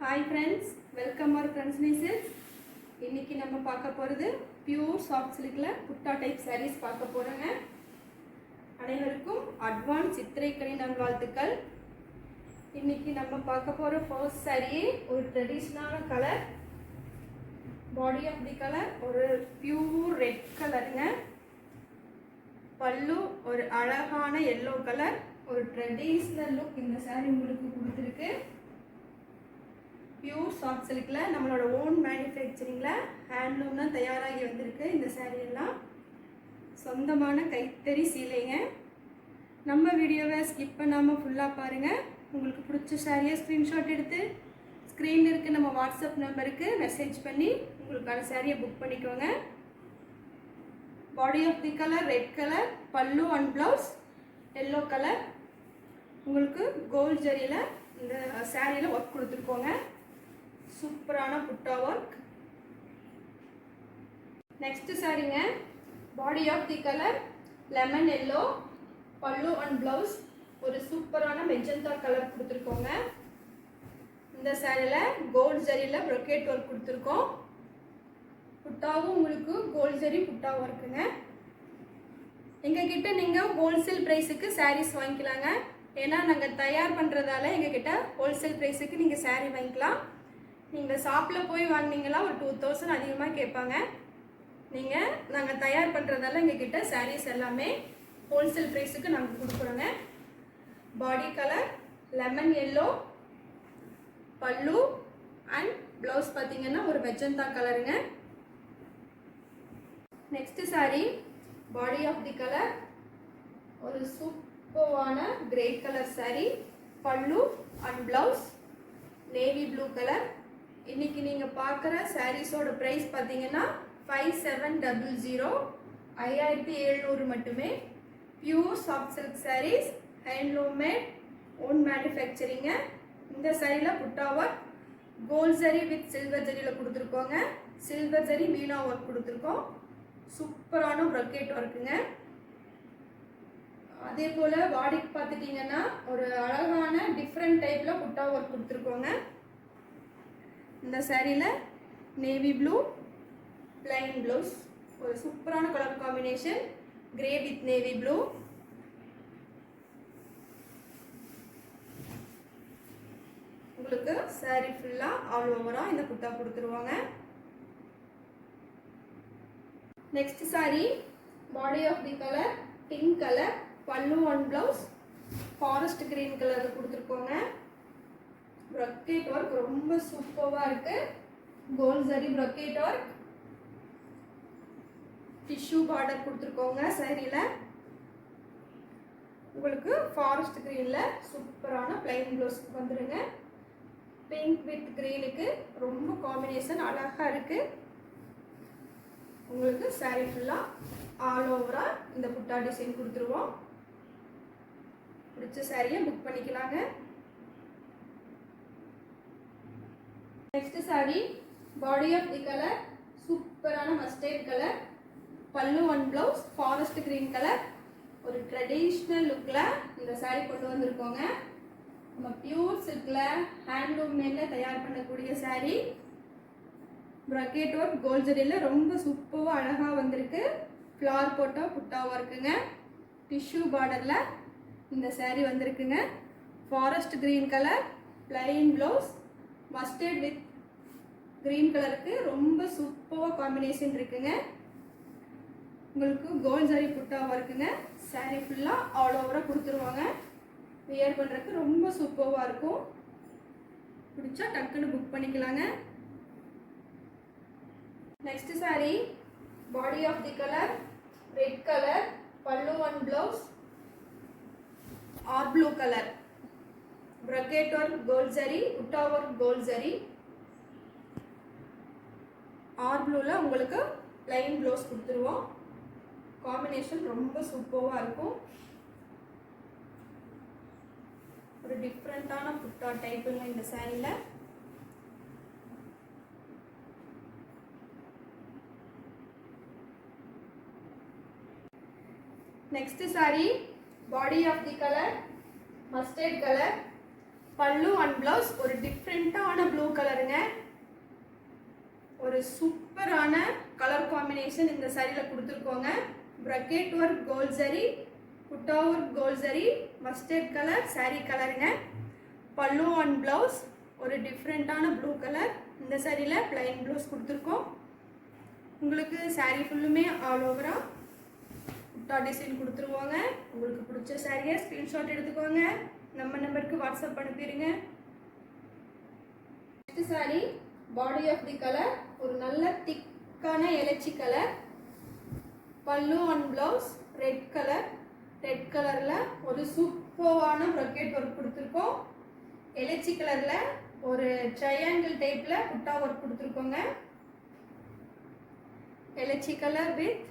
Hi friends, welcome our friends. இன்றைக்கி நம்ம பார்க்க போகிறது பியூர் சாஃப்ட் சில்கில் புட்டா டைப் சாரீஸ் பார்க்க போகிறோங்க. அனைவருக்கும் அட்வான்ஸ் சித்திரைக்கணி நல்வாழ்த்துக்கள். இன்றைக்கி நம்ம பார்க்க போகிற ஃபர்ஸ்ட் சாரியே ஒரு ட்ரெடிஷ்னலான colour. Body of the colour ஒரு பியூர் ரெட் கலருங்க. பல்லு ஒரு அழகான எல்லோ கலர். ஒரு ட்ரெடிஷ்னல் லுக் இந்த சாரீ உங்களுக்கு கொடுத்துருக்கு. பியூர் சாஃப்ட் சில்கில் நம்மளோட ஓன் மேனுஃபேக்சரிங்கில் ஹேண்ட்லூம் தான் தயாராகி வந்திருக்கு. இந்த சாரீயெல்லாம் சொந்தமான கைத்தறி சீலைங்க. நம்ம வீடியோவை ஸ்கிப் பண்ணாமல் ஃபுல்லாக பாருங்கள். உங்களுக்கு பிடிச்ச சாரியை ஸ்க்ரீன்ஷாட் எடுத்து ஸ்க்ரீனில் இருக்க நம்ம வாட்ஸ்அப் நம்பருக்கு மெசேஜ் பண்ணி உங்களுக்கான சாரியை புக் பண்ணிக்கோங்க. Body of the colour red colour, pallu and blouse yellow colour. உங்களுக்கு கோல்ட் ஜரியில் இந்த சாரியில் ஒர்க் கொடுத்துருக்கோங்க. சூப்பரான புட்டா ஒர்க். நெக்ஸ்ட் சாரிங்க, body of the colour lemon yellow, pallu and blouse ஒரு சூப்பரான மெஜந்தா கலர் கொடுத்துருக்கோங்க. இந்த சாரியில் கோல்ட் ஜரியில் ப்ரொக்கேட் ஒர்க் கொடுத்துருக்கோம். புட்டாவும் உங்களுக்கு கோல்ட் ஜரி புட்டா ஒர்க்குங்க. எங்ககிட்ட நீங்கள் ஹோல்சேல் ப்ரைஸுக்கு சாரீஸ் வாங்கிக்கலாங்க. ஏன்னா நாங்கள் தயார் பண்ணுறதால எங்ககிட்ட ஹோல்சேல் ப்ரைஸுக்கு நீங்கள் சாரீ வாங்கிக்கலாம். நீங்கள் ஷாப்பில் போய் வாங்கினீங்களா ஒரு 2000 அதிகமாக கேட்பாங்க. நாங்கள் தயார் பண்ணுறதால எங்ககிட்ட சாரீஸ் எல்லாமே ஹோல்சேல் ப்ரைஸுக்கு நாங்கள் கொடுக்குறோங்க. Body colour lemon yellow, pallu and blouse பார்த்தீங்கன்னா ஒரு மெஜந்தா கலருங்க. Next sari body of the colour ஒரு சூப்பரான grey colour sari, pallu and blouse navy blue colour. இன்னைக்கு நீங்கள் பார்க்குற சாரீஸோட ப்ரைஸ் பார்த்தீங்கன்னா 5700, 5700 மட்டுமே. Pure soft silk saris, handloom made, own மேனுஃபேக்சரிங்க. இந்த சாரியில் butta work gold zari with silver ஜரியில் கொடுத்துருக்கோங்க. சில்வர் ஜரி மீனா ஒர்க் கொடுத்துருக்கோம். சூப்பரான ப்ரொக்கேட் ஒர்க்குங்க. அதே போல் பாடிக்கு பார்த்துட்டிங்கன்னா ஒரு அழகான டிஃப்ரெண்ட் டைப்பில் புட்டா ஒர்க் கொடுத்துருக்கோங்க. இந்த சாரியில் நேவி ப்ளூ பிளைன் ப்ளவுஸ் ஒரு சூப்பரான colour combination, grey with navy blue. உங்களுக்கு சாரி ஃபுல்லாக ஆல் ஓவராக இந்த புட்டா கொடுத்துருவாங்க. Next sari body of the colour pink colour, pallu and blouse forest green colour கொடுத்துருக்கோங்க. ப்ரொக்கேட் ஒர்க் ரொம்ப சூப்பராக இருக்கு. Gold zari brocade work, tissue border கொடுத்துருக்கோங்க. சாரியில் உங்களுக்கு ஃபாரஸ்ட் கிரீனில் சூப்பரான பிளைன் ப்ளவுஸ் வந்துடுங்க. பிங்க் வித் கிரீனுக்கு ரொம்ப காம்பினேஷன் அழகாக இருக்குது. உங்களுக்கு சாரி ஃபுல்லாக ஆல் ஓவராக இந்த புட்டா டிசைன் கொடுத்துருவோம். பிடிச்ச சாரியை புக் பண்ணிக்கலாங்க. Next sari body of the colour சூப்பரான mustard colour, pallu and blouse forest green colour. ஒரு ட்ரெடிஷ்னல் லுக்கில் இந்த சாரி கொண்டு வந்திருக்கோங்க. நம்ம பியூர் சில்கில் ஹேண்ட்லூம் மேடில் தயார் பண்ணக்கூடிய சாரி. ப்ரொக்கேட் ஒர்க் கோல்ட் ஜரியில் ரொம்ப சூப்பராக அழகாக வந்திருக்கு. ஃப்ளார் போட்டோ புட்டா ஒர்க்குங்க. டிஷ்யூ பார்டரில் இந்த சாரி வந்திருக்குங்க. Forest green colour, plain blouse, mustard with green கலருக்கு ரொம்ப சூப்பராக காம்பினேஷன் இருக்குங்க. உங்களுக்கு கோல்ட் ஜரி புட்டாவாக இருக்குங்க. சாரீ ஃபுல்லாக ஆல் ஓவராக கொடுத்துருவாங்க. வியர் பண்ணுறதுக்கு ரொம்ப சூப்பராக இருக்கும். பிடிச்சா டக்குன்னு புக் பண்ணிக்கலாங்க. Next sari body of the colour red colour, pallu and blouse are blue colour. Brocade work gold zari, butta work gold zari. R ப்ளூவில் உங்களுக்கு ப்ளைன் ப்ளவுஸ் கொடுத்துருவோம். காம்பினேஷன் ரொம்ப சூப்பராக இருக்கும். ஒரு டிஃப்ரெண்ட்டான புட்டா டைப்புங்க இந்த சாரியில். Next sari body of the colour mustard colour, pallu and blouse ஒரு டிஃப்ரெண்ட்டான ப்ளூ சூப்பரான கலர் காம்பினேஷன் இந்த சாரியில் கொடுத்துருக்கோங்க. Brocade work gold zari, butta work gold zari, mustard colour sari கலருங்க. பல்லு அண்ட் ப்ளவுஸ் ஒரு டிஃப்ரெண்ட்டான ப்ளூ கலர். இந்த சாரியில் பிளைன் ப்ளவுஸ் கொடுத்துருக்கோம். உங்களுக்கு சாரீ ஃபுல்லுமே ஆல் ஓவராக புட்டா டிசைன் கொடுத்துருவாங்க. உங்களுக்கு பிடிச்ச சாரியை ஸ்க்ரீன்ஷாட் எடுத்துக்கோங்க, நம்ம நம்பருக்கு வாட்ஸ்அப் அனுப்பிடுங்க. Next sari body of the colour ஒரு நல்ல திக்கான எலச்சி colour. Pallu and blouse red colour. Red கலரில் ஒரு சூப்பரான ப்ரக்கெட் ஒர்க் கொடுத்துருக்கோம். எலச்சி கலரில் ஒரு ட்ரையாங்கிள் டைப்பில் புட்டா ஒர்க் கொடுத்துருக்கோங்க. Elaichi colour with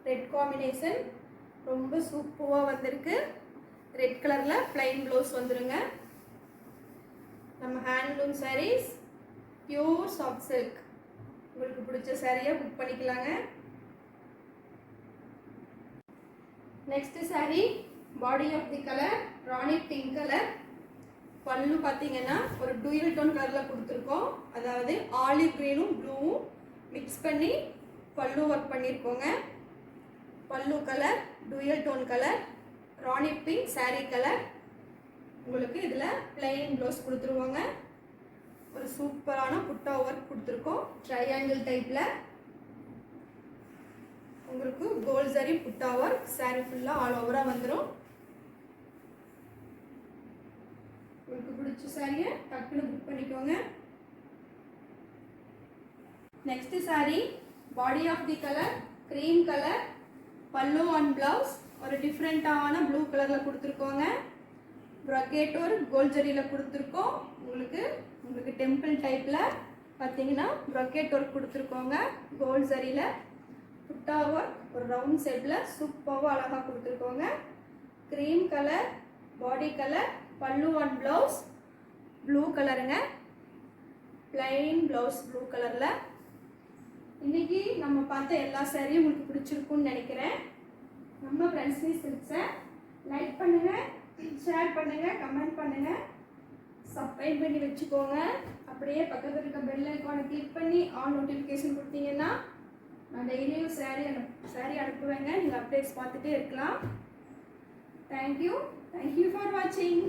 red combination ரொம்ப சூப்பராக வந்திருக்கு. ரெட் கலரில் பிளைன் ப்ளவுஸ் வந்துருங்க. நம்ம handloom saris, pure soft silk. உங்களுக்கு பிடிச்ச சாரியை புக் பண்ணிக்கலாங்க. Next sari body of the colour rani pink colour. Pallu பார்த்தீங்கன்னா ஒரு டூயல் டோன் கலரில் கொடுத்துருக்கோம். அதாவது ஆலிவ் க்ரீனும் ப்ளூவும் மிக்ஸ் பண்ணி பல்லு ஒர்க் பண்ணியிருக்கோங்க. பல்லு colour dual tone colour, rani pink sari colour. உங்களுக்கு இதில் பிளைன் ப்ளவுஸ் கொடுத்துருவாங்க. ஒரு சூப்பரான புட்டா ஒர்க் கொடுத்துருக்கோம் ட்ரையாங்கிள் டைப்பில். உங்களுக்கு கோல்ட் ஜரி புட்டா ஒர்க் சாரீ ஃபுல்லாக ஆல் ஓவராக வந்துடும். உங்களுக்கு பிடிச்ச சாரியை டக்குன்னு புக் பண்ணிக்கோங்க. Next sari body of the colour cream colour. Pallu and blouse ஒரு டிஃப்ரெண்ட்டான ப்ளூ கலரில் கொடுத்துருக்கோங்க. ப்ரக்கெட் ஒரு கோல்ட் ஜரியில் கொடுத்துருக்கோம். உங்களுக்கு டெம்பிள் டைப்பில் பார்த்தீங்கன்னா ப்ரக்கெட் ஒர்க் கொடுத்துருக்கோங்க. கோல்ட் ஜரியில் புட்டா ஒர்க் ஒரு ரவுண்ட் ஷேப்பில் சூப்பராக அழகாக கொடுத்துருக்கோங்க. Cream colour body colour, pallu and blouse blue கலருங்க. பிளைன் ப்ளவுஸ் ப்ளூ கலரில். இன்றைக்கி நம்ம பார்த்த எல்லா சாரியும் உங்களுக்கு பிடிச்சிருக்குன்னு நினைக்கிறேன். நம்ம ஃப்ரெண்ட்ஸ் சில்க்ஸை லைக் பண்ணுங்கள், ஷேர் பண்ணுங்கள், கமெண்ட் பண்ணுங்கள், சப்ஸ்கிரைப் பண்ணி வச்சுக்கோங்க. அப்படியே பக்கத்தில் இருக்க பெல் ஐக்கானை கிளிக் பண்ணி ஆல் நோட்டிஃபிகேஷன் கொடுத்தீங்கன்னா நான் டெய்லியும் சாரி அனுப்புவேங்க. நீங்கள் அப்டேட்ஸ் பார்த்துட்டே இருக்கலாம். தேங்க்யூ ஃபார் வாட்சிங்.